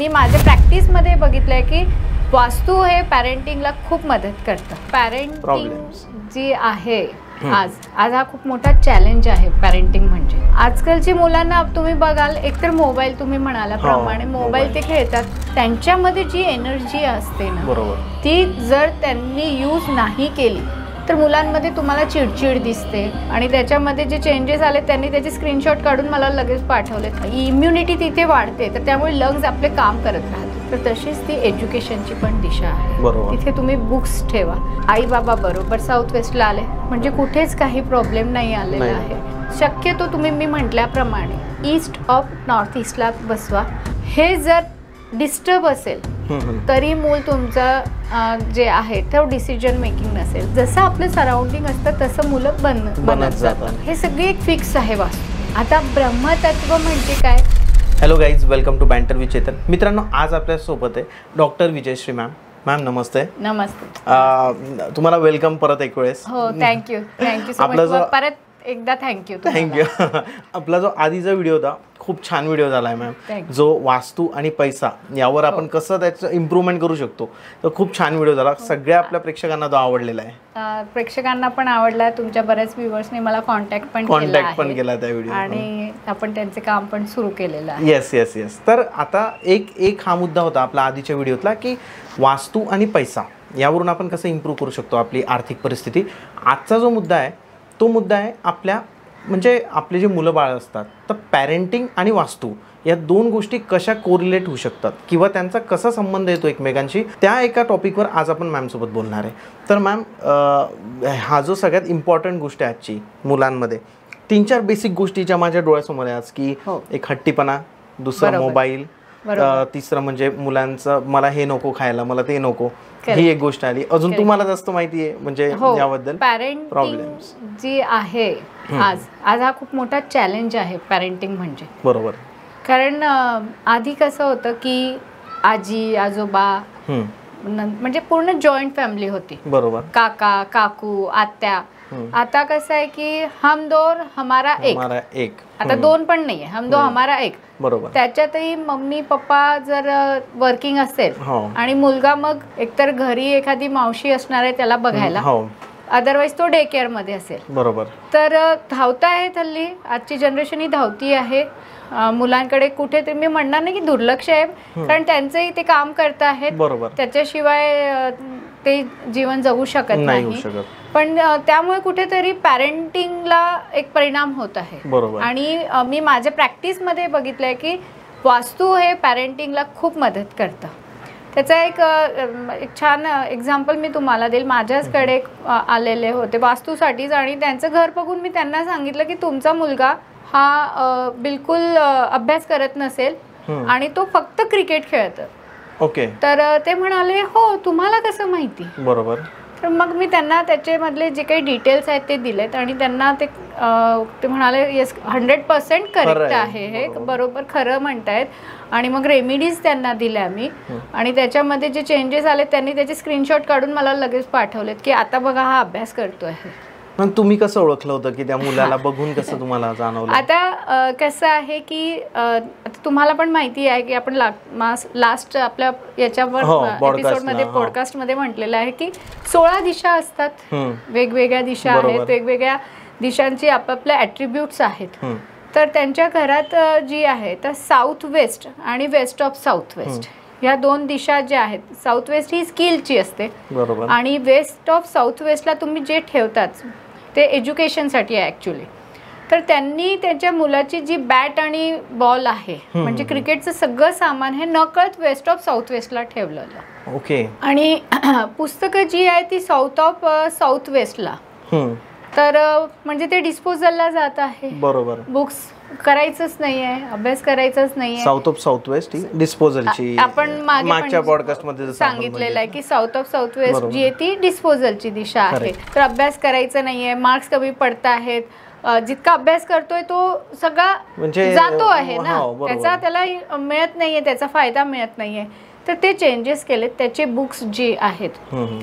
मी माझ्या प्रॅक्टिसमध्ये बघितलंय की वास्तू हे पॅरेंटिंगला खूप मदत करतं. पॅरेंटिंग जी आहे आज हा खूप मोठा चॅलेंज आहे. पॅरेंटिंग म्हणजे आजकालची मुलांना तुम्ही बघाल, एकतर मोबाईल तुम्ही म्हणाल्याप्रमाणे मोबाईल ते खेळतात, त्यांच्यामध्ये जी एनर्जी असते ना ती जर त्यांनी यूज नाही केली तर मुलांमध्ये तुम्हाला चिडचिड दिसते आणि त्याच्यामध्ये जे चेंजेस आले त्यांनी त्याचे स्क्रीनशॉट काढून मला लगेच पाठवले. इम्युनिटी तिथे वाढते तर त्यामुळे लंग्स आपले काम करत राहतात. तर तशीच ती एज्युकेशनची पण दिशा आहे. तिथे तुम्ही बुक्स ठेवा. आई बाबा बरोबर साऊथ वेस्टला आले म्हणजे कुठेच काही प्रॉब्लेम नाही आलेला आहे. शक्यतो तुम्ही मी म्हटल्याप्रमाणे ईस्ट ऑफ नॉर्थ ईस्टला बसवा. हे जर डिस्टर्ब असेल तरी मूल तुमचं जे आहे ते डिसिजन मेकिंग नसेल. जसं आपलं सराउंडिंग असतं तसं मुलं बनत जातात. हे सगळे एक फिक्स आहे वास्तू. आता ब्रह्मतत्व म्हणजे काय? Hello guys, welcome to banter with Chetan. मित्रांनो, आज आपल्या सोबत आहे डॉक्टर विजयश्री मॅम. मॅम नमस्ते. नमस्ते. तुम्हाला वेलकम परत एक वेळेस. हो, थँक्यू सो मच. परत एकदा थँक्यू. आपला जो आधीचा व्हिडिओ होता खूप छान व्हिडिओ झाला आहे मॅम, जो वास्तू आणि पैसा यावर आपण कसं त्याचं इम्प्रूव्हमेंट करू शकतो, तर खूप छान व्हिडिओ झाला. सगळ्या आपल्या प्रेक्षकांना तो आवडलेला आहे. प्रेक्षकांना पण आवडला. तुमच्या बऱ्याच व्ह्युअर्सने मला कॉन्टॅक्ट पण केला त्या व्हिडिओ आणि आपण त्यांचे काम पण सुरू केलेलं आहे. येस. तर आता एक हा मुद्दा होता आपला आधीच्या व्हिडिओतला की वास्तू आणि पैसा यावरून आपण कसं इम्प्रूव्ह करू शकतो आपली आर्थिक परिस्थिती. आजचा जो मुद्दा आहे तो मुद्दा आहे आपल्या म्हणजे आपले जे मुलं बाळ असतात, तर पॅरेंटिंग आणि वास्तू या दोन गोष्टी कशा कोरिलेट होऊ शकतात किंवा त्यांचा कसा संबंध येतो एकमेकांशी, त्या एका टॉपिकवर आज आपण मॅमसोबत बोलणार आहे. तर मॅम, हा जो सगळ्यात इम्पॉर्टंट गोष्ट आहे आजची मुलांमध्ये, 3-4 बेसिक गोष्टी ज्या माझ्या डोळ्यासमोर आहे आज की एक हट्टीपणा, दुसरा मोबाईल, तिसरं म्हणजे मुलांचं मला हे नको खायला, मला ते नको, ही एक गोष्ट आली. अजून तुम्हाला जास्त माहिती आहे म्हणजे याबद्दल? पॅरेंटिंग जी आहे आज हा खूप मोठा चॅलेंज आहे. पॅरेंटिंग म्हणजे बरोबर. कारण आधी कसं होतं की आजी आजोबा म्हणजे पूर्ण जॉईंट फॅमिली होती. बरोबर. काका काकू आत्या. आता कसं आहे की हम दो हमारा एक. आता दोन पण नाहीये, हम दो हमारा एक. बरोबर. त्याच्यातही मम्मी पप्पा जर वर्किंग असेल आणि मुलगा मग एकतर घरी एखादी मावशी असणार आहे त्याला बघायला, अदरवाईज तो डे केअर मध्ये असेल. बरोबर. तर धावता आहे हल्ली, आजची जनरेशन ही धावती आहे मुलांकडे. कुठे ते मी म्हणणार नाही की दुर्लक्ष आहे, कारण त्यांचंही ते काम करत आहेत. बरोबर. त्याच्याशिवाय ते जीवन जगू शकत नाही. पण त्यामुळे कुठेतरी पॅरेंटिंगला एक परिणाम होत आहे. आणि मी माझ्या प्रॅक्टिसमध्ये बघितलंय की वास्तू हे पॅरेंटिंगला खूप मदत करतं. त्याचा एक छान एक्झाम्पल मी तुम्हाला देईल. माझ्याचकडे आलेले होते वास्तूसाठीच आणि त्यांचं घर बघून मी त्यांना सांगितलं की तुमचा मुलगा हा बिलकुल अभ्यास करत नसेल आणि तो फक्त क्रिकेट खेळतो. ओके. तर ते म्हणाले हो, तुम्हाला कसं माहिती? बरोबर. तर मग मी त्यांना त्याच्यामधले जे काही डिटेल्स आहेत ते दिलेत आणि त्यांना ते म्हणाले येस 100% करेक्ट आहे, हे बरोबर खरं म्हणतायत. आणि मग रेमेडीज त्यांना दिल्या मी आणि त्याच्यामध्ये जे चेंजेस आले त्यांनी त्याचे स्क्रीनशॉट काढून मला लगेच पाठवलेत की आता बघा हा अभ्यास करतो आहे. पण तुम्ही कसं ओळखलं होतं की त्या मुलाला बघून कसं तुम्हाला जाणवलं? आता कसं आहे की तुम्हाला पण माहिती आहे की आपण लास्ट आपल्या याच्यावर एपिसोडमध्ये पॉडकास्टमध्ये म्हटलेलं आहे की 16 दिशा असतात, वेगवेगळ्या दिशा आहेत, वेगवेगळ्या दिशांची आपापल्या ॲट्रिब्यूट्स आहेत. तर त्यांच्या घरात जी आहे तर साऊथ वेस्ट आणि वेस्ट ऑफ साऊथ वेस्ट ह्या दोन दिशा ज्या आहेत, साऊथ वेस्ट ही स्किलची असते आणि वेस्ट ऑफ साऊथ वेस्टला तुम्ही जे ठेवतात ते एज्युकेशनसाठी आहे ॲक्च्युली. तर त्यांनी त्यांच्या मुलाची जी बॅट आणि बॉल आहे म्हणजे क्रिकेटचं सगळं सामान हे नकळत वेस्ट ऑफ साऊथ वेस्टला ठेवलेलं. ओके. आणि पुस्तकं जी आहे ती साऊथ ऑफ साऊथ वेस्टला. तर म्हणजे ते डिस्पोजलला जात आहे. बरोबर. बुक्स करायचंच नाहीये, अभ्यास करायचाच नाहीये. साऊथ ऑफ साऊथ वेस्ट ही डिस्पोजलची आपण मागच्या पॉडकास्टमध्ये सांगितलेलं आहे की साऊथ ऑफ साऊथ वेस्ट जी आहे ती डिस्पोजलची दिशा आहे. तर अभ्यास करायचा नाहीये, मार्क्स कमी पडत आहेत, जितका अभ्यास करतोय तो सगळा म्हणजे जातो आहे ना, त्याला मिळत नाहीये, त्याचा फायदा मिळत नाहीये. तर ते चेंजेस केलेत. त्याचे बुक्स जे आहेत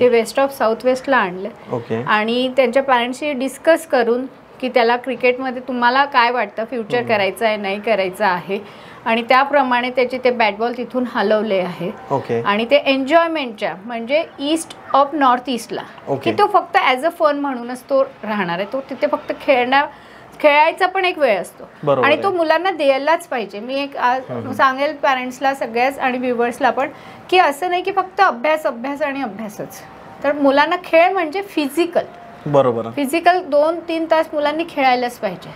ते वेस्ट ऑफ साऊथ वेस्टला आणले आणि त्यांच्या पॅरेंट्सशी डिस्कस करून की त्याला क्रिकेटमध्ये तुम्हाला काय वाटतं, फ्युचर करायचं आहे नाही करायचं आहे आणि त्याप्रमाणे त्याचे ते बॅट बॉल तिथून हलवले आहे ओके आणि ते एन्जॉयमेंटच्या म्हणजे ईस्ट ऑफ नॉर्थ ईस्टला की तो फक्त ॲज अ फन म्हणूनच तो राहणार आहे. तो तिथे फक्त खेळायचा पण एक वेळ असतो आणि तो मुलांना द्यायलाच पाहिजे. मी एक सांगेल पॅरेंट्सला सगळ्याच आणि व्ह्युअर्सला पण की असं नाही की फक्त अभ्यास अभ्यास आणि अभ्यासच. तर मुलांना खेळ म्हणजे फिजिकल बरोबर फिजिकल 2-3 तास मुलांनी खेळायलाच पाहिजे.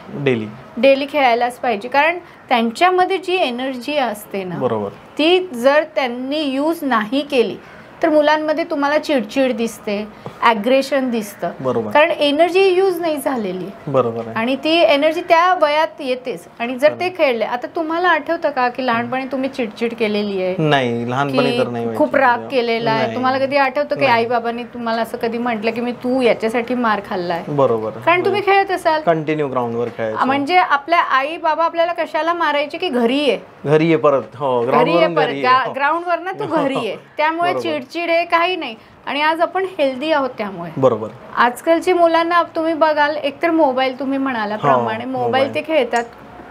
डेली खेळायलाच पाहिजे कारण त्यांच्यामध्ये जी एनर्जी असते ना बरोबर ती जर त्यांनी यूज नाही केली तर मुलांमध्ये तुम्हाला चिडचिड दिसते, ॲग्रेशन दिसतं. बरोबर कारण एनर्जी यूज नाही झालेली बरोबर आणि ती एनर्जी त्या वयात येतेच. आणि जर ते खेळले आता तुम्हाला आठवतं का की लहानपणी तुम्ही चिडचिड केलेली आहे? नाही लहानपणी तर नाही. खूप राग केलेला आहे? तुम्हाला कधी आठवतं की आई बाबांनी तुम्हाला असं कधी म्हटलं की मी तू याच्यासाठी मार खाल्लाय? बरोबर कारण तुम्ही खेळत असाल कंटिन्यू ग्राउंडवर खेळायचं. म्हणजे आपल्या आई बाबा आपल्याला कशाला मारायचे की घरी ये परत हो ग्राउंडवर ना तू घरी ये. त्यामुळे चिडचिड आहे काही नाही. आणि आज आपण हेल्दी आहोत त्यामुळे बरोबर. आजकालची मुलांना तुम्ही बघाल एकतर मोबाईल तुम्ही म्हणाल्याप्रमाणे मोबाईल ते खेळतात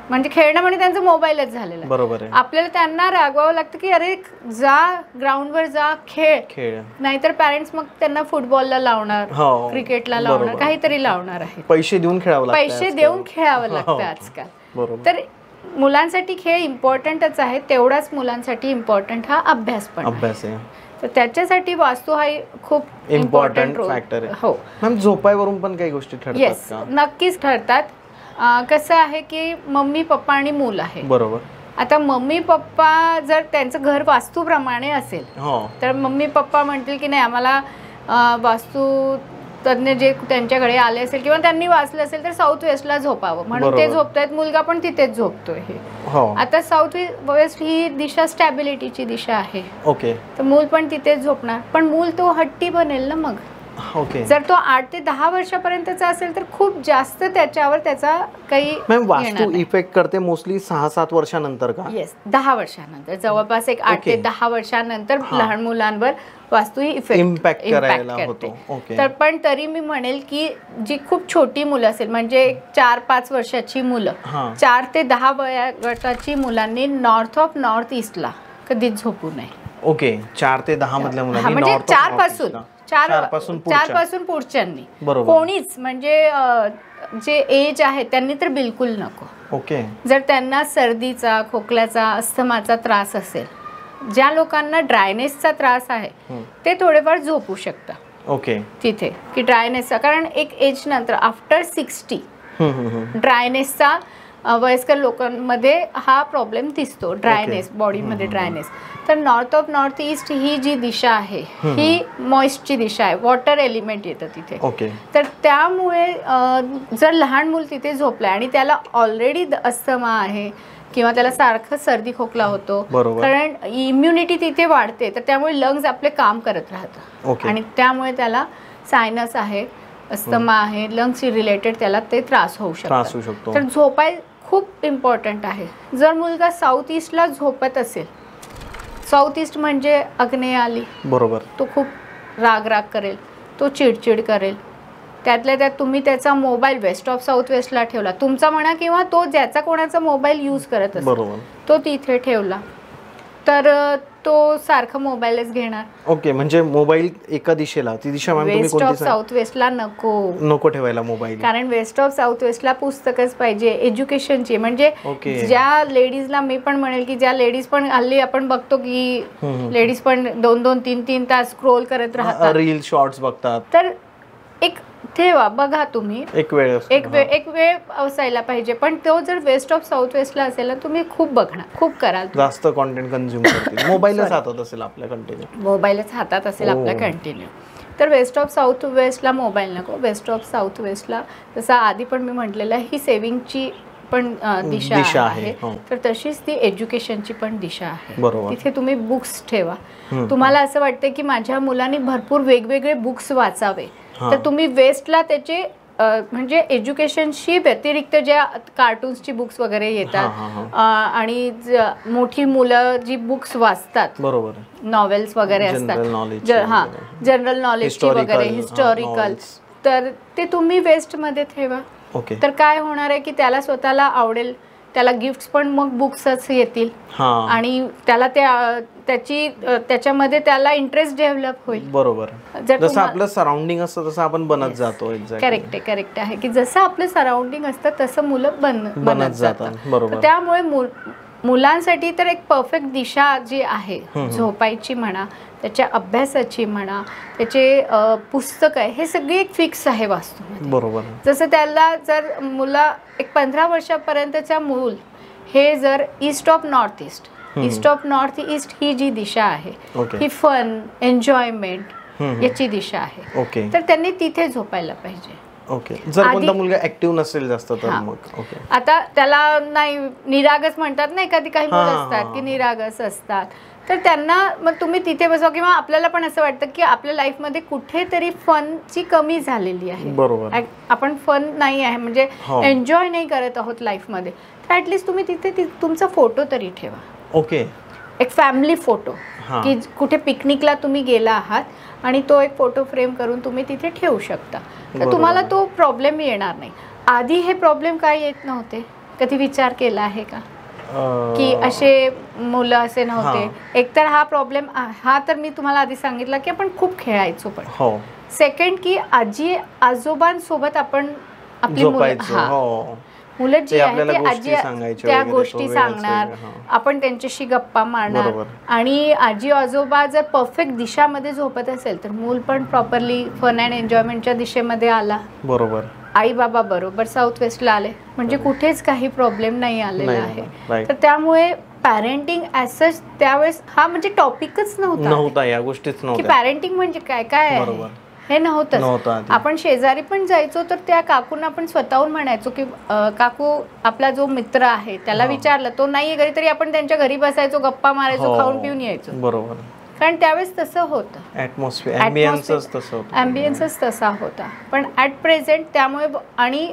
म्हणजे खेळणं म्हणजे त्यांचं मोबाईलच झालेलं बरोबर. आपल्याला त्यांना रागवावं लागतं की अरे जा ग्राउंडवर जा खेळ. नाहीतर पॅरेंट्स मग त्यांना फुटबॉलला लावणार, क्रिकेटला लावणार, काहीतरी लावणार आहे. पैसे देऊन खेळावं लागतं आजकाल. तर मुलांसाठी खेळ इम्पॉर्टंटच आहे तेवढाच मुलांसाठी इम्पॉर्टंट हा अभ्यास पण आहे. तर त्याच्यासाठी वास्तू हा खूप इम्पॉर्टंट फॅक्टर आहे. हो मॅम झोपायवरून पण काही गोष्टी ठरतात का? नक्कीच ठरतात. कसं आहे की मम्मी पप्पा आणि मूल आहे बरोबर. आता मम्मी पप्पा जर त्यांचं घर वास्तूप्रमाणे असेल तर मम्मी पप्पा म्हणतील की नाही आम्हाला वास्तू तज्ञ जे त्यांच्याकडे आले असेल किंवा त्यांनी वाचलं असेल तर साऊथ वेस्टला झोपावं म्हणून ते झोपतायत. मुलगा पण तिथेच झोपतोय. आता साऊथ वेस्ट ही दिशा स्टॅबिलिटीची दिशा आहे. ओके. तर मूल पण तिथेच झोपणार पण मूल तो हट्टी बनेल ना मग. ओके. जर तो 8 ते 10 वर्षापर्यंतचा असेल तर खूप जास्त त्याच्यावर त्याचा काही वास्तू इफेक्ट करते मोस्टली 6-7 वर्षानंतर का? येस 10 वर्षानंतर जवळपास एक 8 ते 10 वर्षानंतर लहान मुलांवर वास्तू ही इम्पॅक्ट करते. तर पण तरी मी म्हणेल की जी खूप छोटी मुलं असेल म्हणजे 4-5 वर्षाची मुलं 4 ते 10 वयोगटाची मुलांनी नॉर्थ ऑफ नॉर्थ ईस्टला कधीच झोपू नये. ओके. 4 ते 10 मधल्या मुलांनी म्हणजे 4 पासून पुढच्यांनी कोणीच म्हणजे जे एज आहे त्यांनी तर बिलकुल नको. ओके. जर त्यांना सर्दीचा खोकल्याचा अस्थमाचा त्रास असेल ज्या लोकांना ड्रायनेसचा त्रास आहे ते थोडेफार झोपू शकतात. ओके. तिथे की ड्रायनेसचा कारण एक एज नंतर आफ्टर 60 ड्रायनेसचा वयस्कर लोकांमध्ये हा प्रॉब्लेम दिसतो. ड्रायनेस बॉडीमध्ये ड्रायनेस. तर नॉर्थ ऑफ नॉर्थ ईस्ट ही जी दिशा आहे ही मॉइस्टची दिशा आहे. वॉटर एलिमेंट येतं तिथे. ओके. तर त्यामुळे जर लहान मूल तिथे झोपलंय आणि त्याला ऑलरेडी अस्थमा आहे किंवा त्याला सारखं सर्दी खोकला होतो कारण इम्युनिटी तिथे वाढते तर त्यामुळे लंग्स आपले काम करत राहतात आणि त्यामुळे त्याला सायनस आहे, अस्थमा आहे, लंग्स रिलेटेड त्याला ते त्रास होऊ शकतो. तर झोपाय खूप इम्पॉर्टंट आहे. जर मुलगा साऊथ ईस्टला झोपत असेल साऊथ ईस्ट म्हणजे आग्नेय आली बरोबर तो खूप राग करेल, तो चिडचिड करेल. त्यातल्या त्यात तुम्ही त्याचा मोबाईल वेस्ट ऑफ साऊथ वेस्टला ठेवला तुमचा म्हणा किंवा तो ज्याचा कोणाचा मोबाईल यूज करत असेल तो तिथे ठेवला तर तो सारखा मोबाईलच घेणार. ओके. म्हणजे मोबाईल एका दिशेला ती दिशा वेस्ट ऑफ साऊथ वेस्टला नको ठेवायला मोबाईल कारण वेस्ट ऑफ साऊथ वेस्टला पुस्तकच पाहिजे एज्युकेशनची. म्हणजे ज्या लेडीजला मी पण म्हणेल की ज्या लेडीज पण हल्ली आपण बघतो की लेडीज पण 2-2, 3-3 तास स्क्रोल करत राहतात, रील शॉर्ट्स बघतात. तर एक ठेवा बघा तुम्ही एक वेळ असायला पाहिजे. पण तो जर वेस्ट ऑफ साऊथ वेस्टला असेल ना तुम्ही खूप बघणार खूप कराल जास्त कॉन्टेंट कन्झ्युम करतील. मोबाईलच हातात असेल आपल्या कंटिन्यू तर वेस्ट ऑफ साऊथ वेस्टला मोबाईल नको. वेस्ट ऑफ साऊथ वेस्टला जसं आधी पण मी म्हटलेलं ही सेव्हिंगची पण दिशा आहे तर तशीच ती एज्युकेशनची पण दिशा आहे. तिथे तुम्ही बुक्स ठेवा. तुम्हाला असं वाटतं की माझ्या मुलांनी भरपूर वेगवेगळे बुक्स वाचावे तर तुम्ही वेस्टला त्याचे म्हणजे एज्युकेशनशी व्यतिरिक्त ज्या कार्टून्सची बुक्स वगैरे येतात आणि मोठी मुलं जी बुक्स वाचतात नॉवेल्स वगैरे असतात जनरल नॉलेजची वगैरे हिस्टॉरिकल तर ते तुम्ही वेस्टमध्ये ठेवा. तर काय होणार आहे की त्याला स्वतःला आवडेल त्याला गिफ्ट्स पण मग बुक्सच येतील आणि त्याला त्याच्यामध्ये त्याला इंटरेस्ट डेव्हलप होईल. बरोबर. जसं आपलं सराउंडिंग असतं तसं आपण बनत जातो. करेक्ट आहे की जसं आपलं सराउंडिंग असतं तसं मुलं बनत जातात. बरोबर. त्यामुळे मुलांसाठी तर एक परफेक्ट दिशा जी आहे झोपायची म्हणा, त्याच्या अभ्यासाची म्हणा, त्याचे पुस्तक आहे, हे सगळे एक फिक्स आहे वास्तूमध्ये. बरोबर. जसं त्याला जर मुला एक 15 वर्षापर्यंतच्या मूल हे जर ईस्ट ऑफ नॉर्थ ईस्ट ही जी दिशा आहे ही फन एन्जॉयमेंट याची दिशा आहे. तर त्यांनी तिथे झोपायला पाहिजे. ओके. जर कोणता मुलगा ऍक्टिव्ह नसेल जास्त तर मग आता त्याला नाही निरागस म्हणतात नाही, कधी काही मुलं असतात की निरागस असतात, तर त्यांना मग तुम्ही तिथे बसवा. किंवा आपल्याला पण असं वाटतं की आपल्या लाईफमध्ये कुठेतरी फनची कमी झालेली आहे. बरोबर. आपण फन नाही आहे म्हणजे एन्जॉय नाही करत आहोत लाईफमध्ये, तर ऍटलिस्ट तुम्ही तिथे तुमचा फोटो तरी ठेवा. ओके. एक फॅमिली फोटो की कुठे पिकनिकला तुम्ही गेला आहात आणि तो एक फोटो फ्रेम करून तुम्ही तिथे ठेवू शकता, तर तुम्हाला तो प्रॉब्लेम येणार नाही. आधी हे प्रॉब्लेम काय येत नव्हते, कधी विचार केला आहे का की असे मुलं असे नव्हते? एकतर हा प्रॉब्लेम हा तर मी तुम्हाला आधी सांगितलं की आपण खूप खेळायचो, पण सेकंड की आजी आजोबांसोबत आपण आपली मुलं जी आहे ते आजी त्या गोष्टी सांगणार, आपण त्यांच्याशी गप्पा मारणार. आणि आजी आजोबा जर परफेक्ट दिशामध्ये झोपत असेल तर मूल पण प्रॉपरली फन अँड एन्जॉयमेंटच्या दिशेमध्ये आला. बरोबर. आई बाबा बरोबर साऊथ वेस्टला आले म्हणजे कुठेच काही प्रॉब्लेम नाही आलेला आहे. तर त्यामुळे पॅरेंटिंग ॲज सच त्यावेळेस हा म्हणजे टॉपिकच नव्हता या गोष्टीच की पॅरेंटिंग म्हणजे काय काय आहे हे नव्हतं. आपण शेजारी पण जायचो तर त्या काकूंना आपण स्वतःहून म्हणायचो की काकू आपला जो मित्र आहे त्याला विचारलं, तो नाहीये घरी तरी आपण त्यांच्या घरी बसायचो, गप्पा मारायचो, खाऊन पिऊन यायचो. बरोबर. कारण त्यावेळेस तसं होतं, ॲम्बियन्सच तसा होता. पण ॲट प्रेझेंट त्यामुळे आणि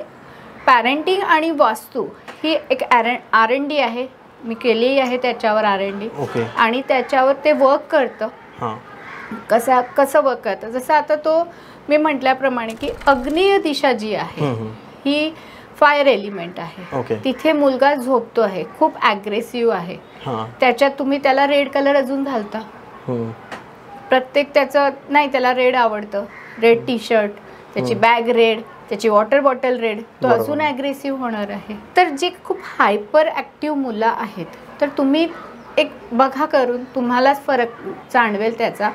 पॅरेंटिंग आणि वास्तू ही एक R&D आहे, मी केली आहे त्याच्यावर R&D आणि त्याच्यावर ते वर्क करतं. कसं वर्क करतं, जसं आता तो मी म्हटल्याप्रमाणे की अग्नेय दिशा जी आहे ही फायर एलिमेंट आहे. तिथे मुलगा झोपतो आहे, खूप ॲग्रेसिव्ह आहे, त्याच्यात तुम्ही त्याला रेड कलर अजून घालता. प्रत्येक त्याचं नाही, त्याला रेड आवडतं, रेड टी शर्ट, त्याची बॅग रेड, त्याची वॉटर बॉटल रेड, तो अजून ॲग्रेसिव्ह होणार आहे. तर जी खूप हायपर ॲक्टिव्ह मुलं आहेत तर तुम्ही एक बघा करून तुम्हालाच फरक जाणवेल त्याचा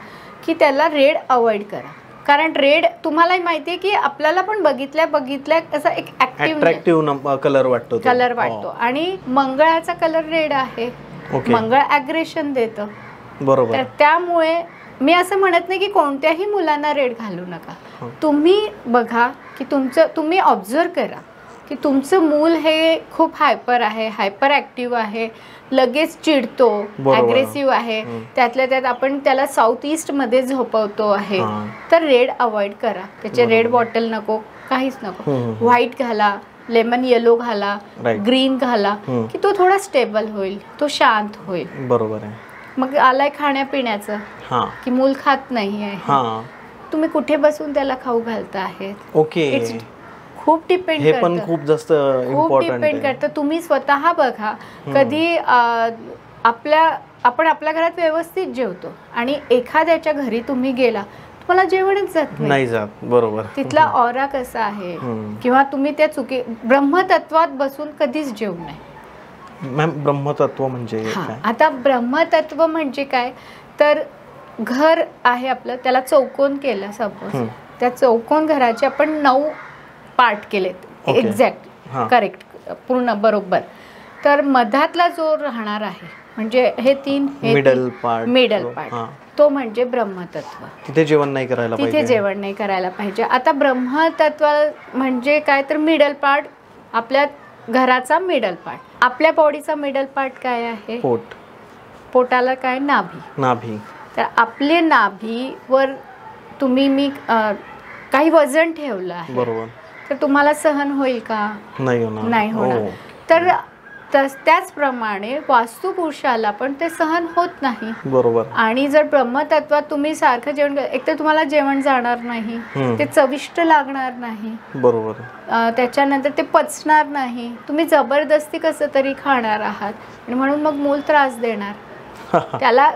की त्याला रेड अवॉइड करा. कारण रेड तुम्हालाही माहिती आहे की आपल्याला पण बघितल्या असा एक अट्रॅक्टिव्ह कलर वाटतो. आणि मंगळाचा कलर रेड आहे, मंगळ ॲग्रेशन देतं. बरोबर. तर त्यामुळे मी असं म्हणत नाही की कोणत्याही मुलांना रेड घालू नका. तुम्ही बघा की तुम्ही ऑब्झर्व करा की तुमचं मूल हे खूप हायपर आहे, हायपर ॲक्टिव्ह आहे, लगेच चिडतो, ॲग्रेसिव्ह आहे, त्यातल्या त्यात आपण त्याला साऊथ ईस्ट मध्ये झोपवतो आहे, तर रेड अवॉइड करा. त्याचे रेड बॉटल नको, काहीच नको. व्हाईट घाला, लेमन येलो घाला, ग्रीन घाला की तो थोडा स्टेबल होईल, तो शांत होईल. बरोबर आहे. मग आलाय खाण्यापिण्याचं की मूल खात नाही आहे, तुम्ही कुठे बसून त्याला खाऊ घालता आहेत. ओके. खूप डिपेंड हे पण खूप जास्त डिपेंड करतं. तुम्ही स्वतः बघा, कधी आपण आपल्या घरात व्यवस्थित जेवतो आणि एखाद्याच्या घरी तुम्ही गेला, तुम्हाला जेवणच जात नाही जात. बरोबर. तिथला ऑरा कसा आहे, किंवा तुम्ही त्या ब्रह्मतत्वात बसून कधीच जेवू नये. मॅम, ब्रह्मतत्व म्हणजे आता ब्रह्मतत्व म्हणजे काय, तर घर आहे आपलं, त्याला चौकोन केलं सपोज, त्या चौकोन घराचे आपण 9 पार्ट केलेत, एक्झॅक्ट करेक्ट पूर्ण बरोबर. तर मधातला जो राहणार आहे म्हणजे हे 3 मिडल पार्ट तो म्हणजे ब्रह्मतत्व. तिथे जेवण नाही करायला पाहिजे. आता ब्रह्मतत्व म्हणजे काय, तर मिडल पार्ट, आपल्या घराचा मिडल पार्ट. आपल्या बॉडीचा मिडल पार्ट काय आहे, पोटाला काय, नाभी. तर आपले नाभीवर मी काही वजन ठेवलं आहे, बरोबर, तर तुम्हाला सहन होईल का? नाही होणार. तर त्याचप्रमाणे वास्तुपुरुषाला पण ते सहन होत नाही. बरोबर. आणि जर ब्रह्मतत्वात तुम्ही सारखं जेवण एक तर तुम्हाला जेवण जाणार नाही, ते चविष्ट लागणार नाही. बरोबर. त्याच्यानंतर ते पचणार नाही, तुम्ही जबरदस्ती कसं तरी खाणार आहात आणि म्हणून मग मूल त्रास देणार. त्याला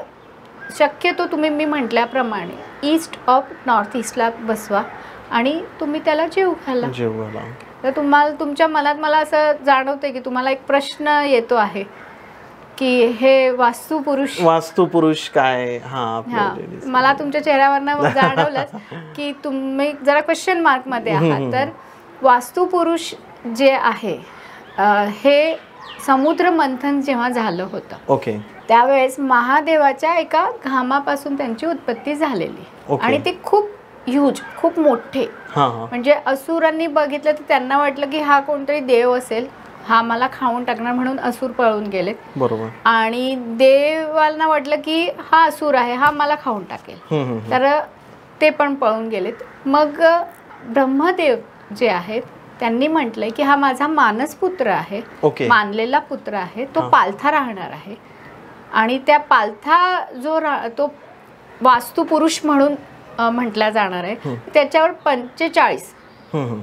शक्यतो तुम्ही मी म्हटल्याप्रमाणे ईस्ट ऑफ नॉर्थ ईस्टला बसवा आणि तुम्ही त्याला जेवू घाला. तर तुम्हाला तुमच्या मनात मला असं जाणवतंय की तुम्हाला एक प्रश्न येतो आहे की हे वास्तुपुरुष काय. मला तुमच्या चेहऱ्यावरनं जाणवलंच की तुम्ही जरा क्वेश्चन मार्क मध्ये आहात. तर वास्तुपुरुष जे आहे हे समुद्र मंथन जेव्हा झालं होतं, ओके, त्यावेळेस महादेवाच्या एका घामापासून त्यांची उत्पत्ती झालेली आणि ते खूप ह्यूज, खूप मोठे. म्हणजे असुरांनी बघितलं तर त्यांना वाटलं की हा कोणतरी देव असेल, हा मला खाऊन टाकणार, म्हणून असुर पळून गेलेत. बरोबर. आणि देवांना वाटलं की हा असुर आहे, हा मला खाऊन टाकेल, तर ते पण पळून गेलेत. मग ब्रह्मदेव जे आहेत त्यांनी म्हटलंय की हा माझा मानसपुत्र आहे, मानलेला पुत्र आहे, तो पालथा राहणार आहे. आणि त्या पालथा तो वास्तुपुरुष म्हणून म्हटला जाणार आहे. त्याच्यावर 45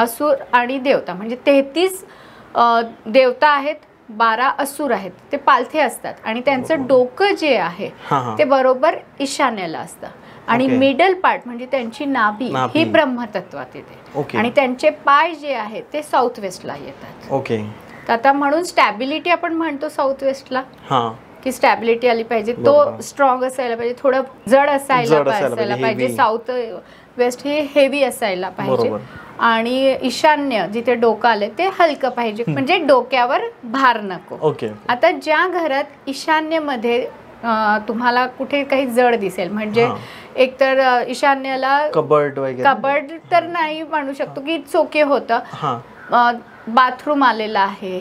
असुर आणि देवता, म्हणजे 33 देवता आहेत, 12 असुर आहेत. ते पालथे असतात आणि त्यांचं डोकं जे आहे ते बरोबर ईशान्येला असतं आणि मिडल पार्ट म्हणजे त्यांची नाभी ही ब्रह्मतत्वात येते आणि त्यांचे पाय जे आहेत ते साऊथ वेस्टला येतात. ओके. तर आता म्हणून स्टॅबिलिटी आपण म्हणतो साऊथ वेस्टला की स्टॅबिलिटी आली पाहिजे, तो स्ट्रॉंग असायला पाहिजे, थोडं जड असायला पाहिजे. साऊथ वेस्ट हे हेवी असायला पाहिजे आणि ईशान्य जिथे डोकं आले ते हलकं पाहिजे, म्हणजे डोक्यावर भार नको. आता ज्या घरात ईशान्येमध्ये तुम्हाला कुठे काही जड दिसेल, म्हणजे एकतर ईशान्येला कबर्ड तर नाही म्हणू शकतो की चोके होतं, बाथरूम आलेला आहे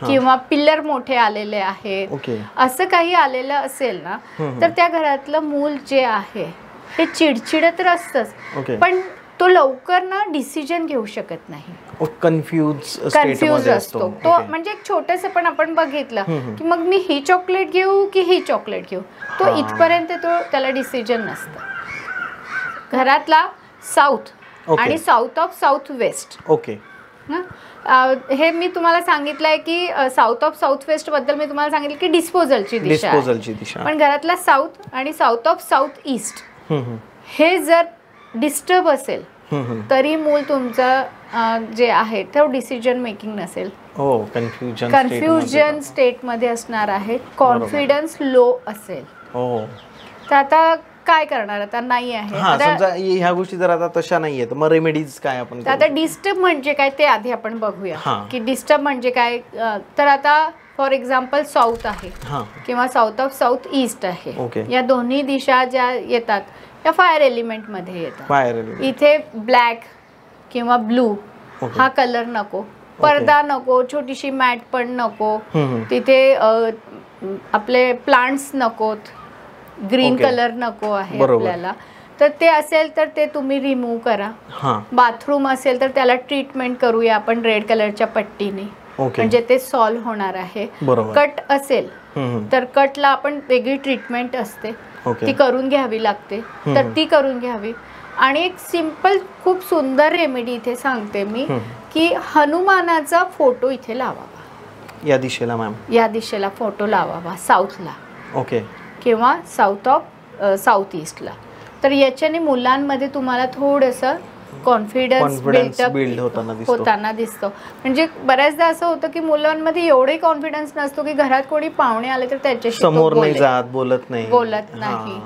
किंवा पिल्लर मोठे आलेले आहेत, असं काही आलेलं असेल ना, तर त्या घरातलं मूल जे आहे हे चिडचिड तर असतंच, पण तो लवकर ना डिसिजन घेऊ शकत नाही, कन्फ्यूज असतो तो. म्हणजे एक छोटंसं पण आपण बघितलं की मग मी ही चॉकलेट घेऊ की ही चॉकलेट घेऊ, तो इथपर्यंत त्याला डिसिजन नसतं. घरातला साऊथ आणि south of south west, okay, हे मी तुम्हाला सांगितलंय की साऊथ ऑफ साऊथ वेस्ट बद्दल मी तुम्हाला सांगितलं की डिस्पोजलची दिशा, पण घरातला साऊथ आणि साऊथ ऑफ साऊथ ईस्ट हे जर डिस्टर्ब असेल तरी मूल तुमचं जे आहे ते डिसिजन मेकिंग नसेल, कन्फ्युजन स्टेट मध्ये असणार आहे, कॉन्फिडन्स लो असेल. तर आता काय करणार, आता नाही आहे. ह्या गोष्टी जर आता तशा नाहीये तर मग रेमेडीज काय आपण आता डिस्टर्ब म्हणजे काय ते आधी आपण बघूया की डिस्टर्ब म्हणजे काय. तर आता फॉर एक्झाम्पल साऊथ आहे किंवा साऊथ ऑफ साऊथ ईस्ट आहे, या दोन्ही दिशा ज्या येतात या फायर एलिमेंट मध्ये येतात. इथे ब्लॅक किंवा ब्लू हा कलर नको, पडदा नको, छोटीशी मॅट पण नको, तिथे आपले प्लांट्स नकोत, ग्रीन कलर नको आहे आपल्याला. तर ते असेल तर ते तुम्ही रिमूव्ह करा. बाथरूम असेल तर त्याला ट्रीटमेंट करूया आपण रेड कलरच्या पट्टीने, म्हणजे ते सॉल्व्ह होणार आहे. कट असेल तर कटला आपण वेगळी ट्रीटमेंट असते, ती करून घ्यावी लागते, तर ती करून घ्यावी. आणि एक सिंपल खूप सुंदर रेमेडी इथे सांगते मी की हनुमानाचा फोटो इथे लावावा, या दिशेला मॅम, या दिशेला फोटो लावावा साऊथला, ओके, किंवा साऊथ ऑफ साऊथ ईस्टला. तर याच्याने मुलांमध्ये तुम्हाला थोडंसं कॉन्फिडन्स बिल्ड होताना दिसतो. म्हणजे बऱ्याचदा असं होतं की मुलांमध्ये एवढे कॉन्फिडन्स नसतो की घरात कोणी पाहुणे आले तर त्याच्याशी समोर नाही जात, बोलत नाही.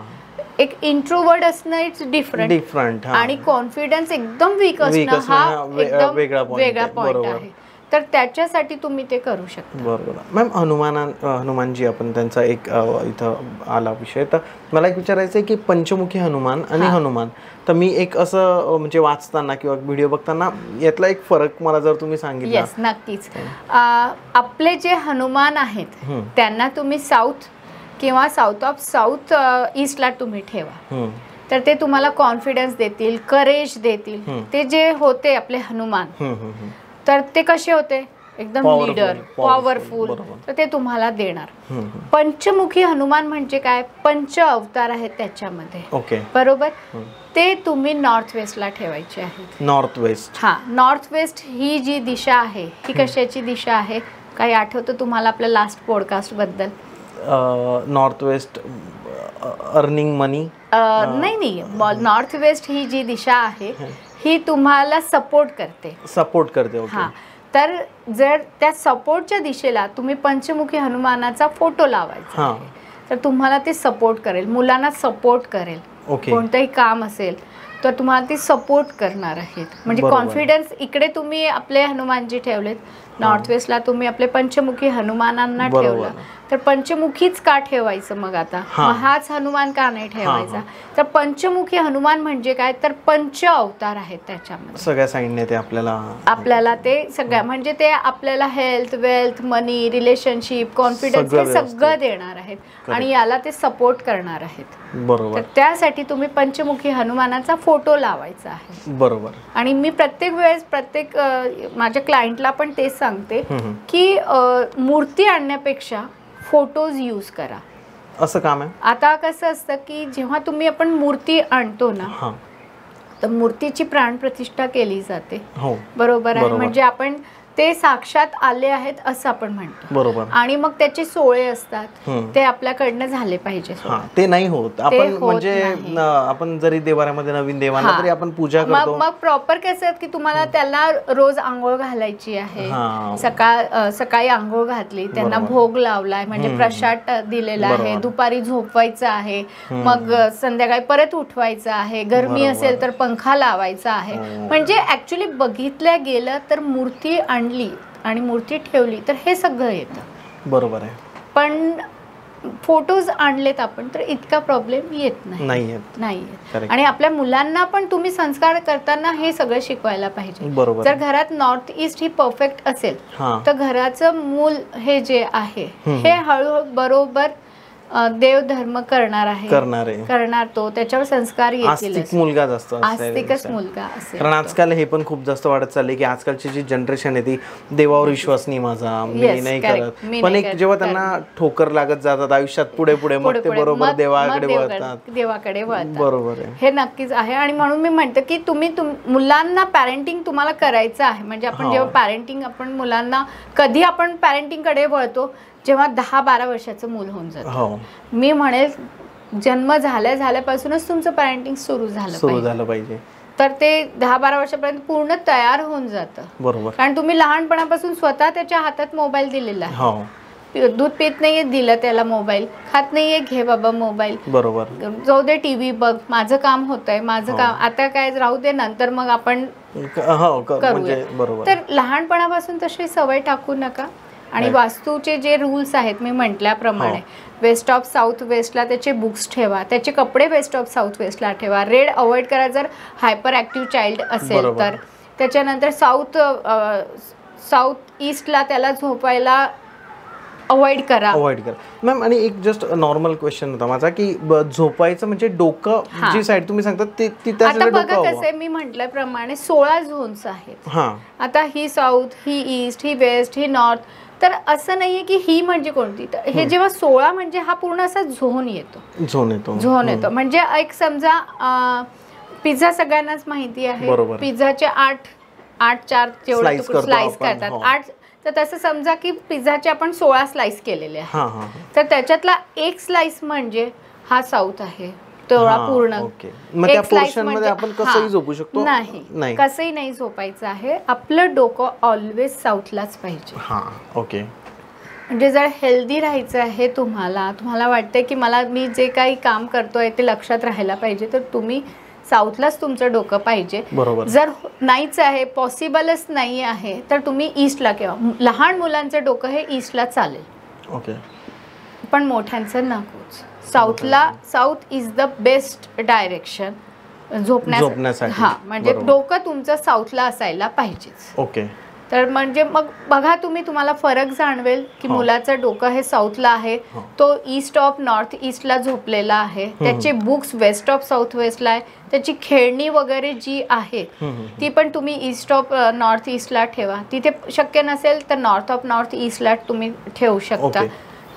एक इंट्रोवर्ट असणं इट्स डिफरंट आणि कॉन्फिडन्स एकदम वीक असणं हा एकदम वेगळा पॉइंट आहे. तर त्याच्यासाठी तुम्ही ते करू शकता. बरोबर मॅम. हनुमानजी आपण त्यांचा एक इथं आला विषय, तर मला एक विचारायचं आहे की पंचमुखी हनुमान आणि हनुमान, तर मी एक असं म्हणजे वाचताना किंवा व्हिडिओ बघताना यातला एक फरक मला जर तुम्ही सांगितलं. येस, नक्कीच. आपले जे हनुमान आहेत त्यांना तुम्ही साऊथ किंवा साऊथ ऑफ साऊथ ईस्टला तुम्ही ठेवा, तर ते तुम्हाला कॉन्फिडन्स देतील, करेज देतील. ते जे होते आपले हनुमान, तर ते कसे होते, एकदम लीडर, पॉवरफुल, तर ते तुम्हाला देणार. पंचमुखी हनुमान म्हणजे काय, पंच अवतार आहेत त्याच्यामध्ये. ओके, बरोबर. ते तुम्ही नॉर्थ वेस्टला ठेवायचे आहेत. North west. हा, नॉर्थ वेस्ट ही जी दिशा आहे ही कशाची दिशा आहे, काही आठवतं तुम्हाला आपल्या लास्ट पॉडकास्ट बद्दल? नॉर्थ वेस्ट अर्निंग मनी. नाही, नॉर्थ वेस्ट ही जी दिशा आहे ही तुम्हाला सपोर्ट करते. हा, तर जर त्या सपोर्टच्या दिशेला तुम्ही पंचमुखी हनुमानाचा फोटो लावायचा आहे, तर तुम्हाला ते सपोर्ट करेल, मुलांना सपोर्ट करेल. कोणतंही काम असेल तर तुम्हाला ती सपोर्ट करणार आहेत. म्हणजे कॉन्फिडन्स इकडे तुम्ही आपले हनुमानजी ठेवलेत, नॉर्थ वेस्टला तुम्ही आपले पंचमुखी हनुमानांना ठेवलं, तर पंचमुखीच का ठेवायचं मग आता, हाच हनुमान का नाही ठेवायचा? तर पंचमुखी हनुमान म्हणजे काय, तर पंच अवतार आहेत त्याच्यामध्ये. सगळ्या साईडने ते आपल्याला ते सगळ्या, म्हणजे ते आपल्याला हेल्थ, वेल्थ, मनी, रिलेशनशिप, कॉन्फिडन्स हे सगळं देणार आहेत आणि याला ते सपोर्ट करणार आहेत. बरोबर. तर त्यासाठी तुम्ही पंचमुखी हनुमानाचा फोटो लावायचा आहे. बरोबर. आणि मी प्रत्येक वेळेस माझ्या क्लायंटला पण तेच सांगते की मूर्ती आणण्यापेक्षा फोटोज यूज करा. असं काम आहे. आता कसं असतं की जेव्हा आपण मूर्ती आणतो ना, तर मूर्तीची प्राणप्रतिष्ठा केली जाते. बरोबर आहे. म्हणजे आपण ते साक्षात आले आहेत असं आपण म्हणतो. बरोबर. आणि मग त्याचे सोहळे असतात, ते आपल्याकडनं झाले पाहिजे. ते नाही होत. आपण म्हणजे आपण जरी देवाऱ्यामध्ये नवीन देवांना तरी आपण पूजा करतो. मग प्रॉपर कसं की तुम्हाला त्याला रोज आंघोळ घालायची आहे. सकाळी आंघोळ घातली, त्यांना भोग लावलाय, म्हणजे प्रसाद दिलेला आहे, दुपारी झोपवायचं आहे, मग संध्याकाळी परत उठवायचं आहे, गरमी असेल तर पंखा लावायचा आहे. म्हणजे ऍक्च्युली बघितलं गेलं तर मूर्ती आणि मूर्ती ठेवली तर हे सगळं येतं. बरोबर आहे. पण फोटोज आणलेत आपण तर इतका प्रॉब्लेम येत नाही. आणि आपल्या मुलांना पण तुम्ही संस्कार करताना हे सगळं शिकवायला पाहिजे. जर घरात नॉर्थ ईस्ट ही परफेक्ट असेल तर घराचं मूल हे जे आहे हे हळूहळू बरोबर देव धर्म करणार तो, त्याच्यावर संस्कार येतील. मुलगाच असतो, आस्तिकच मुलगा असेल. कारण आजकाल हे पण खूप जास्त वाढत चाललंय की आजकालची जी जनरेशन आहे ती देवावर विश्वास नाही माझा, मी नाही करत. पण एक जेव्हा त्यांना ठोकर लागत जातात आयुष्यात पुढे मग ते बरोबर देवाकडे वळतात. बरोबर आहे, हे नक्कीच आहे. आणि म्हणून मी म्हणते की तुम्ही मुलांना पॅरेंटिंग तुम्हाला करायचं आहे. म्हणजे आपण जेव्हा पॅरेंटिंग आपण मुलांना कधी आपण पॅरेंटिंग कडे वळतो, जेव्हा 10-12 वर्षाचं मूल होऊन जातं. मी म्हणेल जन्म झाल्यापासूनच तुमचं पॅरेंटिंग सुरू झालं पाहिजे. तर ते 10-12 वर्षापर्यंत पूर्ण तयार होऊन जातं. बरोबर. कारण तुम्ही लहानपणापासून स्वतः त्याच्या हातात मोबाईल दिलेला आहे. दूध पित नाहीये, दिलं त्याला मोबाईल, खात नाहीये, घे बाबा मोबाईल. बरोबर. जाऊ दे टीव्ही बघ, माझं काम होतंय, माझं काम आता काय राहू दे, नंतर मग आपण करूया. तर लहानपणापासून तशी सवय टाकू नका. आणि वास्तूचे जे रूल्स आहेत मी म्हटल्याप्रमाणे, वेस्ट ऑफ साऊथ वेस्टला त्याचे बुक्स ठेवा, त्याचे कपडे वेस्ट ऑफ साऊथ वेस्टला ठेवा. रेड अवॉइड करा जर हायपर ऍक्टिव्ह चाइल्ड असेल तर. त्याच्यानंतर साऊथ ईस्टला त्याला झोपायला अवॉइड करा. मॅम, आणि एक जस्ट नॉर्मल क्वेश्चन होता माझा की झोपायचं म्हणजे डोकं जी साईड तुम्ही सांगता ती आता बघा कसं मी म्हटल्याप्रमाणे 16 झोन्स आहेत. आता ही साऊथ, ही ईस्ट, ही वेस्ट, ही नॉर्थ. तर असं नाहीये की ही म्हणजे कोणती, हे जेव्हा 16 म्हणजे हा पूर्ण असा झोन येतो. म्हणजे एक समजा पिझ्झा सगळ्यांनाच माहिती आहे, पिझ्झाचे 8 जेवढे स्लाइस करतात, 8. तर तसं समजा की पिझ्झाचे आपण 16 स्लाइस केलेले आहेत. तर त्याच्यातला एक स्लाइस म्हणजे हा साऊथ आहे, तेवढा पूर्ण. एक स्लाइस मध्ये आपण कसंही झोपू शकतो? नाही, कसंही नाही झोपायचं आहे. आपलं डोकं ऑलवेज साऊथलाच पाहिजे. ओके. म्हणजे जर हेल्दी राहायचं आहे तुम्हाला वाटतंय की मी जे काही काम करतोय ते लक्षात राहायला पाहिजे, तर तुम्ही साऊथलाच तुमचं डोकं पाहिजे. जर नाहीच आहे, पॉसिबलच नाही आहे, तर तुम्ही ईस्टला किंवा लहान मुलांचं डोकं हे ईस्टला चालेल. पण मोठ्यांचं नकोच. South is the best direction झोपण्यासाठी. म्हणजे डोकं तुमचं साऊथला असायला पाहिजेच. तर म्हणजे मग बघा तुम्हाला फरक जाणवेल की मुलाचं डोकं हे साऊथला आहे, तो ईस्ट ऑफ नॉर्थ ईस्टला झोपलेला आहे, त्याचे बुक्स वेस्ट ऑफ साऊथ वेस्टला आहे, त्याची खेळणी वगैरे जी आहे ती पण तुम्ही ईस्ट ऑफ नॉर्थ ईस्टला ठेवा. तिथे शक्य नसेल तर नॉर्थ ऑफ नॉर्थ ईस्टला तुम्ही ठेवू शकता.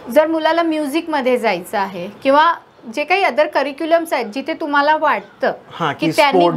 जर मुलाला म्युझिकमध्ये जायचं आहे किंवा जे काही अदर करिक्युलम्स आहेत जिथे तुम्हाला वाटतं की त्यांनी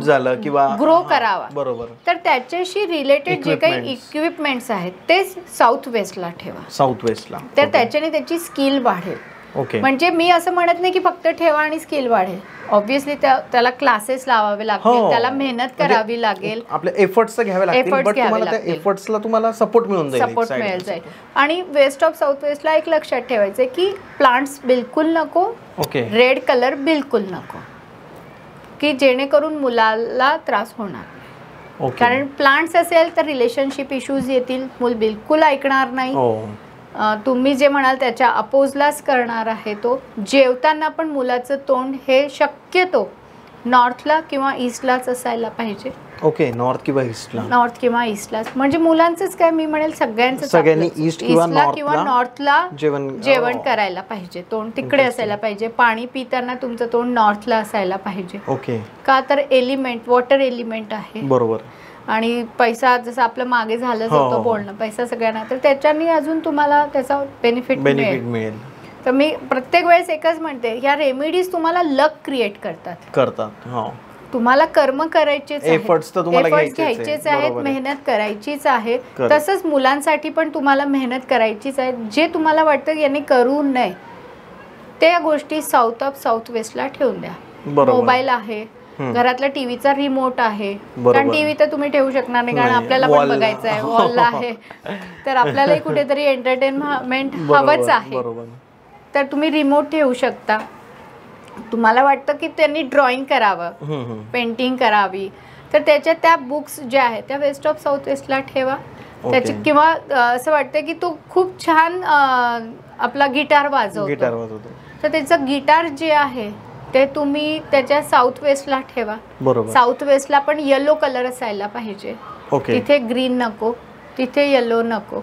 ग्रो करावा, बरोबर, तर त्याच्याशी रिलेटेड जे काही इक्विपमेंट्स आहेत ते साऊथ वेस्टला ठेवा. साऊथ वेस्टला तर त्याच्याने त्याची स्किल वाढेल. म्हणजे मी असं म्हणत नाही की फक्त ठेवा आणि स्किल वाढेल. ऑब्व्हियसली त्याला क्लासेस लावावे लागतील, त्याला मेहनत करावी लागेल, आपले एफर्ट्स घ्यावे लागतील, बट तुम्हाला त्या एफर्ट्सला तुम्हाला सपोर्ट मिळून जाईल. आणि वेस्ट ऑफ साऊथ वेस्टला एक लक्षात ठेवायचं की प्लांट्स बिलकुल नको, रेड कलर बिलकुल नको, की जेणेकरून मुलाला त्रास होणार. कारण प्लांट्स असेल तर रिलेशनशिप इश्यूज येतील, मूल बिलकुल ऐकणार नाही. तुम्ही जे म्हणाल त्याच्या अपोजलाच करणार आहे तो. जेवताना पण मुलाचं तोंड हे शक्यतो नॉर्थला किंवा ईस्टलाच असायला पाहिजे. नॉर्थ किंवा ईस्टलाच. म्हणजे मुलांचंच काय, मी म्हणेल सगळ्यांनी ईस्टला किंवा नॉर्थला जेवण करायला पाहिजे. तोंड तिकडे असायला पाहिजे. पाणी पिताना तुमचं तोंड नॉर्थला असायला पाहिजे. का तर एलिमेंट, वॉटर एलिमेंट आहे. बरोबर. आणि पैसा जसं आपलं मागे झालं होतं बोलणं, पैसा सगळ्यांना, तर त्याच्यानी अजून तुम्हाला त्याचा बेनिफिट मिळेल. तर मी प्रत्येक वेळेस एकच म्हणते, ह्या रेमेडीज तुम्हाला लक क्रिएट करतात. तुम्हाला कर्म करायचेच, एफर्ट्स घ्यायचेच आहेत, मेहनत करायचीच आहे. तसंच मुलांसाठी पण तुम्हाला मेहनत करायचीच आहे. जे तुम्हाला वाटतं यांनी करू नये त्या गोष्टी साऊथ ऑफ साऊथ वेस्टला ठेवून द्या. मोबाईल आहे, घरातला टीव्हीचा रिमोट आहे, कारण टीव्ही तर तुम्ही ठेवू शकणार नाही, कारण आपल्याला पण बघायचं आहे, वॉलला आहे, तर आपल्यालाही कुठेतरी एंटरटेनमेंट हवंच आहे. तर तुम्ही रिमोट ठेवू शकता. तुम्हाला वाटतं की त्यांनी ड्रॉइंग करावं, पेंटिंग करावी, तर त्याच्या त्या बुक्स ज्या आहेत त्या वेस्ट ऑफ साऊथ वेस्टला ठेवा. त्याची किंवा असं वाटतं की तो खूप छान आपला गिटार वाजवतो, तर त्याचं गिटार जे आहे ते तुम्ही त्याच्या साऊथ वेस्टला ठेवा. साऊथ वेस्टला पण येलो कलर असायला पाहिजे. तिथे ग्रीन नको, तिथे येलो नको.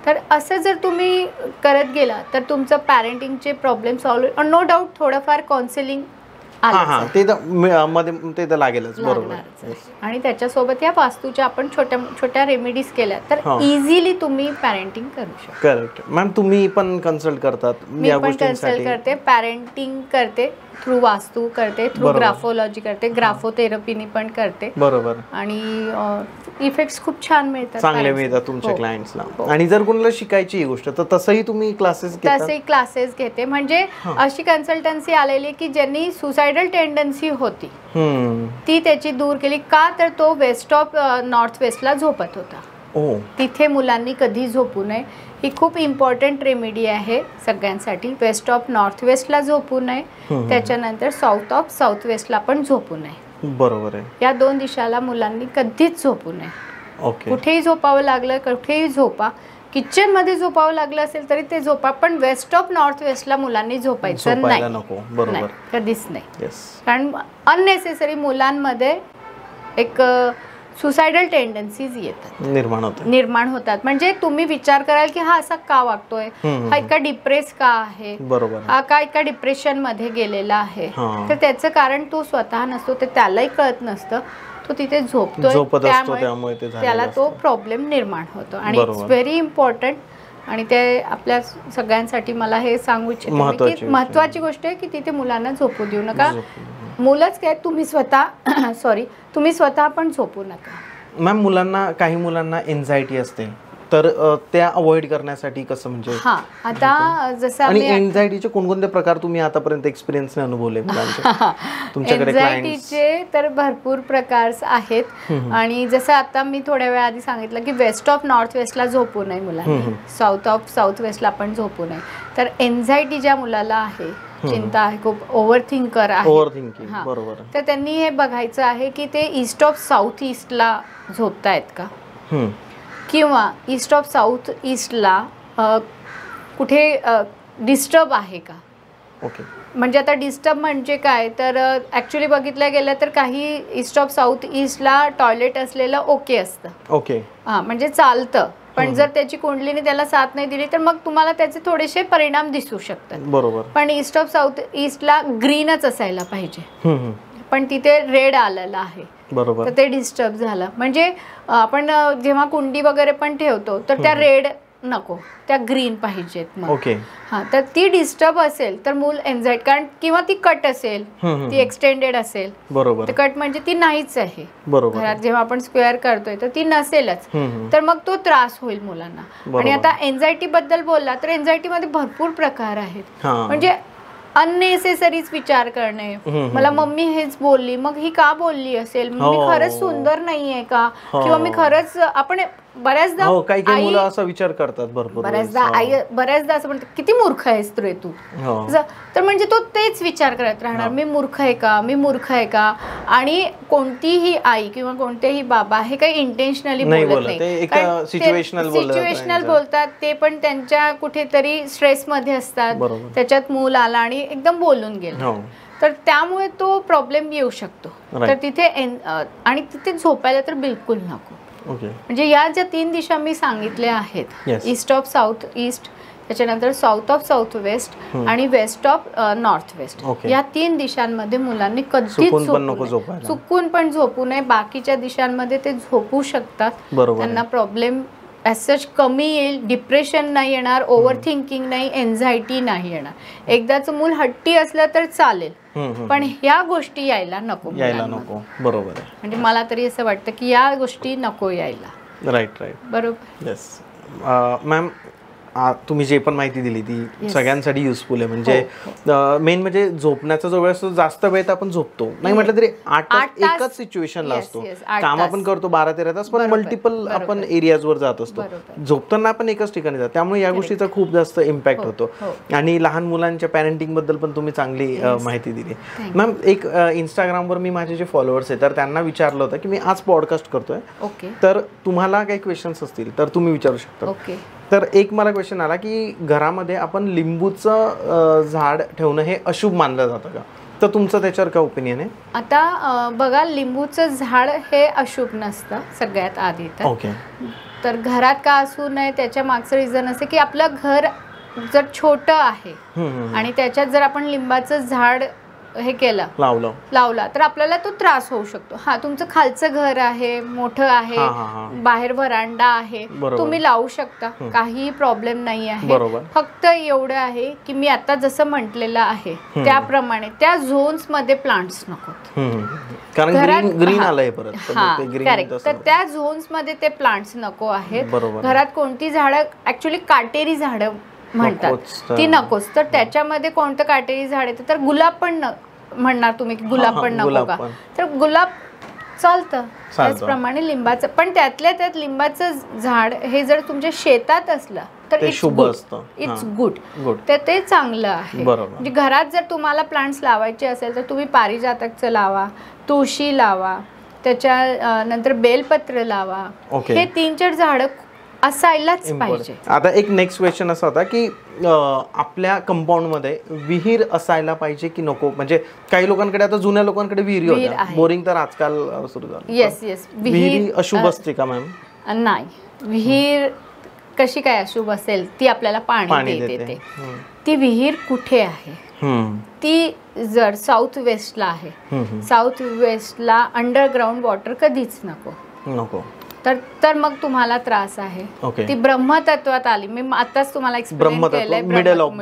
तर असं जर तुम्ही करत गेला तर तुमचं पॅरेंटिंगचे प्रॉब्लेम सॉल्व्ह, नो डाऊट थोडंफार काउन्सिलिंग ते तर लागेलच. बरोबर. आणि त्याच्यासोबत या वास्तूच्या आपण छोट्या छोट्या रेमेडीज केल्या तर इझिली तुम्ही पॅरेंटिंग करू शकता. Correct ma'am. तुम्ही पण कन्सल्ट करतात? मी पण कन्सल्ट करते, पॅरेंटिंग करते, थ्रू वास्तू करते, थ्रू ग्राफोलॉजी करते, ग्राफोथेरपीनी पण करते. बरोबर. आणि इफेक्ट्स खूप छान मिळतात, चांगले मिळतात तुमच्या क्लायंट्सला. आणि जर कोणाला शिकायची ही गोष्ट तर तसंही तुम्ही क्लासेस घेते. म्हणजे अशी कन्सल्टन्सी आलेली की ज्यांनी सुसायडल टेंडन्सी होती ती त्याची दूर केली. का तर तो वेस्ट ऑफ नॉर्थ वेस्टला झोपत होता. तिथे मुलांनी कधी झोपू नये. ही खूप इम्पॉर्टंट रेमेडी आहे सगळ्यांसाठी. वेस्ट ऑफ नॉर्थ वेस्टला झोपू नये, त्याच्यानंतर साऊथ ऑफ साऊथ वेस्टला पण झोपू नये. बरोबर आहे. या दोन दिशाला मुलांनी कधीच झोपू नये. कुठेही झोपावं लागलं कुठेही झोपा, किचन मध्ये झोपावं लागलं असेल तरी ते झोपा, पण वेस्ट ऑफ नॉर्थ वेस्टला मुलांनी झोपायचं नाही, कधीच नाही. कारण अननेसेसरी मुलांमध्ये एक सुसायडल टेंडन्सीज येतात, निर्माण होतात. म्हणजे तुम्ही विचार कराल की हा असा का वागतोय, हा इतका डिप्रेस का आहे, हा का इतका डिप्रेशन मध्ये गेलेला आहे, तर त्याचं कारण तो स्वतः नसतो, ते त्यालाही कळत नसतं. तो तिथे झोपतोय त्यामुळे त्याला तो प्रॉब्लेम निर्माण होतो. आणि इट्स व्हेरी इम्पॉर्टंट. आणि ते आपल्या सगळ्यांसाठी मला हे सांगू इच्छिते की महत्वाची गोष्ट आहे की तिथे मुलांना झोपू देऊ नका. मुलंच काय, तुम्ही स्वतः पण झोपू नका. मॅम, काही मुलांना एन्झायटी असते, तर त्या अवॉइड करण्यासाठी कसं, म्हणजे आता जसं आणि एन्झायटीचे कोणकोणते प्रकार तुम्ही आतापर्यंत एक्सपिरियन्सने अनुभवले तुमच्याकडे? एन्झायटीचे तर भरपूर प्रकार आहेत. आणि जसं आता मी थोड्या वेळ आधी सांगितलं की वेस्ट ऑफ नॉर्थ वेस्टला झोपू नये मुलांनी, साऊथ ऑफ साऊथ वेस्टला पण झोपू नये. तर एन्झायटी ज्या मुलाला आहे, चिंता आहे, खूप ओव्हरथिंकर आहे, तर त्यांनी हे बघायचं आहे की ते ईस्ट ऑफ साऊथ ईस्टला झोपतायत का, किंवा ईस्ट ऑफ साऊथ ईस्टला कुठे डिस्टर्ब आहे का. ओके. म्हणजे आता डिस्टर्ब म्हणजे काय तर ॲक्च्युली बघितलं गेलं तर काही ईस्ट ऑफ साऊथ ईस्टला टॉयलेट असलेलं ओके असतं. ओके. हां, म्हणजे चालतं. पण जर त्याची कुंडलीने त्याला साथ नाही दिली तर मग तुम्हाला त्याचे थोडेसे परिणाम दिसू शकतात. बरोबर. पण ईस्ट ऑफ साऊथ ईस्टला ग्रीनच असायला पाहिजे, पण तिथे रेड आलेलं आहे. बरोबर. तर ते डिस्टर्ब झालं. म्हणजे आपण जेव्हा कुंडी वगैरे पण ठेवतो तर त्या रेड नको, त्या ग्रीन पाहिजेत. मग ओके. हां, तर ती डिस्टर्ब असेल तर मूल एन्झायटी, कारण किंवा ती कट असेल, ती एक्सटेंडेड असेल. बरोबर. तर कट म्हणजे ती नाहीच आहे. बरोबर. घरात जेव्हा आपण स्क्वेअर करतोय तर ती नसेलच, तर मग तो त्रास होईल मुलांना. आणि आता एन्झायटी बद्दल बोलला तर एन्झायटी मध्ये भरपूर प्रकार आहेत. म्हणजे अननेसेसरीच विचार करणे, मला मम्मी हेच बोलली, मग ही का बोलली असेल, मी खरंच सुंदर नाहीये का, किंवा मी खरंच, आपण बऱ्याचदा काही काही मुलं असा विचार करतात भरपूर बऱ्याचदा आई बऱ्याचदा असं म्हणते किती मूर्ख आहेस रे तू. तर म्हणजे तो तेच विचार करत राहणार, मी मूर्ख आहे का, मी मूर्ख आहे का. आणि कोणतीही आई किंवा कोणतेही बाबा हे काही इंटेन्शनली बोलत नाही, सिच्युएशनल बोलतात. ते पण त्यांच्या कुठेतरी स्ट्रेस मध्ये असतात, त्याच्यात मूल आला आणि एकदम बोलून गेलं, तर त्यामुळे तो प्रॉब्लेम येऊ शकतो. तर तिथे आणि तिथे झोपायला तर बिलकुल नको. म्हणजे या ज्या 3 दिशा मी सांगितल्या आहेत, ईस्ट ऑफ साऊथ ईस्ट, त्याच्यानंतर साऊथ ऑफ साऊथ वेस्ट आणि वेस्ट ऑफ नॉर्थ वेस्ट, या 3 दिशांमध्ये मुलांनी कधीच चुकून पण झोपू नये. बाकीच्या दिशांमध्ये ते झोपू शकतात, त्यांना प्रॉब्लेम ॲज कमी येईल, डिप्रेशन नाही येणार, ओव्हर थिंकिंग नाही, एन्झायटी नाही येणार. एकदाचं मूल हट्टी असलं तर चालेल, पण ह्या गोष्टी यायला नको. बरोबर आहे. म्हणजे मला तरी असं वाटतं की या गोष्टी नको यायला. राईट. बरोबर. येस मॅम, तुम्ही जे पण माहिती दिली ती सगळ्यांसाठी युजफुल आहे. म्हणजे मेन म्हणजे झोपण्याचा जो वेळ असतो, जास्त वेळ आपण झोपतो नाही म्हटलं तरी 8 तास एकच सिच्युएशनला असतो. काम आपण करतो 12-13 तास, पण मल्टिपल आपण एरियाजवर जात असतो. झोपताना आपण एकच ठिकाणी जातो, त्यामुळे या गोष्टीचा खूप जास्त इम्पॅक्ट होतो. आणि लहान मुलांच्या पॅरेंटिंग बद्दल पण तुम्ही चांगली माहिती दिली. मॅम, एक इंस्टाग्रामवर मी माझे जे फॉलोअर्स आहेत तर त्यांना विचारलं होतं की मी आज पॉडकास्ट करतोय, तर तुम्हाला काही क्वेश्चन्स असतील तर तुम्ही विचारू शकता. तर एक मला क्वेश्चन आला की घरामध्ये आपण लिंबूचं झाड ठेवणं हे अशुभ मानलं जातं का, तर तुमचं त्याच्यावर काय ओपिनियन आहे? आता बघा, लिंबूचं झाड हे अशुभ नसतं सगळ्यात आधी तर घरात का असू नये त्याच्या मागचं रिझन असं की आपलं घर जर छोटं आहे आणि त्याच्यात जर आपण लिंबाचं झाड हे केलं, लावला तर आपल्याला तो त्रास होऊ शकतो. हा, तुमचं खालचं घर आहे, मोठं आहे, बाहेर व्हरांडा आहे, तुम्ही लावू शकता, काही प्रॉब्लेम नाही आहे. फक्त एवढं आहे की मी आता जसं म्हटलेलं आहे त्याप्रमाणे त्या झोन्स मध्ये प्लांट्स नकोत, कारण ग्रीन आलंय परत. करेक्ट. तर त्या झोन्स मध्ये ते प्लांट्स नको आहेत. घरात कोणती झाडं, ऍक्च्युली काटेरी झाडं म्हणतात, ती नकोच. तर त्याच्यामध्ये कोणतं काटेरी झाड येतं, तर गुलाब पण म्हणणार तुम्ही की गुलाब पण नको का, तर गुलाब चालतं. त्याचप्रमाणे लिंबाचं, पण त्यातल्या त्यात लिंबाचं झाड हे जर तुमच्या शेतात असलं तर इट्स गुड, तर ते चांगलं आहे. म्हणजे घरात जर तुम्हाला प्लांट्स लावायचे असेल तर तुम्ही पारिजातकचं लावा, तुळशी लावा, त्याच्या नंतर बेलपत्र लावा, हे 3-4 झाडं असायलाच पाहिजे. आता एक नेक्स्ट क्वेश्चन असा होता की आपल्या कंपाऊंड मध्ये विहीर असायला पाहिजे की नको. म्हणजे काही लोकांकडे, आता जुन्या लोकांकडे विहिरी होत्या, बोरिंग तर आजकाल सुरू झालं. येस. विहीर अशुभ असते का मॅम? नाही, विहीर कशी काय अशुभ असेल, ती आपल्याला पाणी देते. ती विहीर कुठे आहे, ती जर साऊथ वेस्टला आहे, साऊथ वेस्टला अंडरग्राऊंड वॉटर कधीच नको. तर मग तुम्हाला त्रास आहे. ती ब्रह्मतत्वात आली, मी आताच तुम्हाला एक्सप्लेन केलंय, मिडल ऑफ,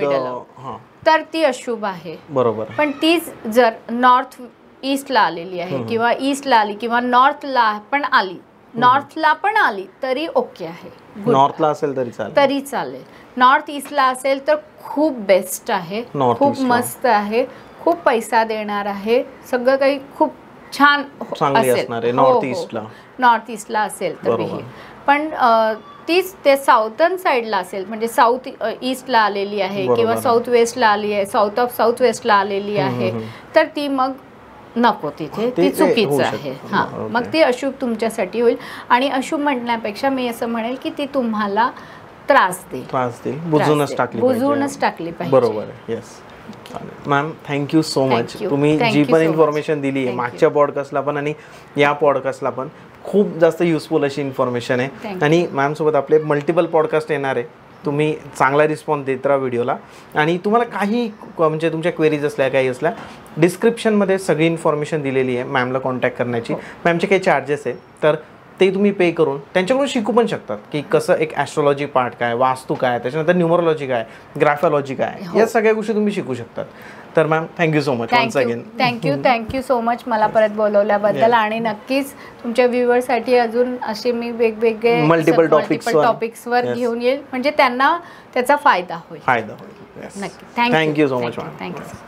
तर ती अशुभ आहे. बरोबर. पण तीच जर नॉर्थ ईस्टला आलेली आहे किंवा ईस्टला आली किंवा नॉर्थला पण आली तरी ओके आहे. नॉर्थला असेल तरी चालेल. नॉर्थ ईस्टला असेल तर खूप बेस्ट आहे, खूप मस्त आहे, खूप पैसा देणार आहे, सगळं काही खूप छान असेल. नॉर्थ ईस्टला असेल तर विहीर, पण तीच ते साऊथर्न साईडला असेल, म्हणजे साऊथ ईस्टला आलेली आहे किंवा साऊथ वेस्टला आली आहे, साऊथ ऑफ साऊथ वेस्टला आलेली आहे, तर ती मग नको, तिथे ती चुकीचं आहे. मग ती अशुभ तुमच्यासाठी होईल. आणि अशुभ म्हणण्यापेक्षा मी असं म्हणेल की ती तुम्हाला त्रास देईल, बुजूनच टाकली पाहिजे. बरोबर. Yes. Ma'am thank you so much. Thank you. तुम्ही Thank जी you पण so much. इन्फॉर्मेशन दिली Thank you. मागच्या पॉडकास्टला पण आणि या पॉडकास्टला पण खूप जास्त युजफुल अशी इन्फॉर्मेशन आहे. Thank आणि मॅमसोबत आपले मल्टिपल पॉडकास्ट येणार आहे. तुम्ही चांगला रिस्पॉन्स देत राहा व्हिडिओला. आणि तुम्हाला काही म्हणजे तुमच्या क्वेरीज असल्या काही असल्या डिस्क्रिप्शनमध्ये सगळी इन्फॉर्मेशन दिलेली आहे मॅमला कॉन्टॅक्ट करण्याची. मॅमचे काही चार्जेस आहे तर ते तुम्ही पे करून त्यांच्याकडून शिकू पण शकतात की कसं एक ॲस्ट्रॉलॉजी पार्ट काय, वास्तू काय, त्याच्यानंतर न्यूमरोलॉजी काय, ग्राफॉलॉजी काय, या सगळ्या गोष्टी तुम्ही शिकू शकतात. तर ma'am thank you so much once again. Thank you so much मला परत बोलवल्याबद्दल. आणि नक्कीच तुमच्या व्ह्युअर्ससाठी अजून असे मी वेगवेगळे Multiple टॉपिक्सवर घेऊन येईल म्हणजे त्यांना त्याचा फायदा होईल. नक्की. Thank you so much ma'am. Thank you.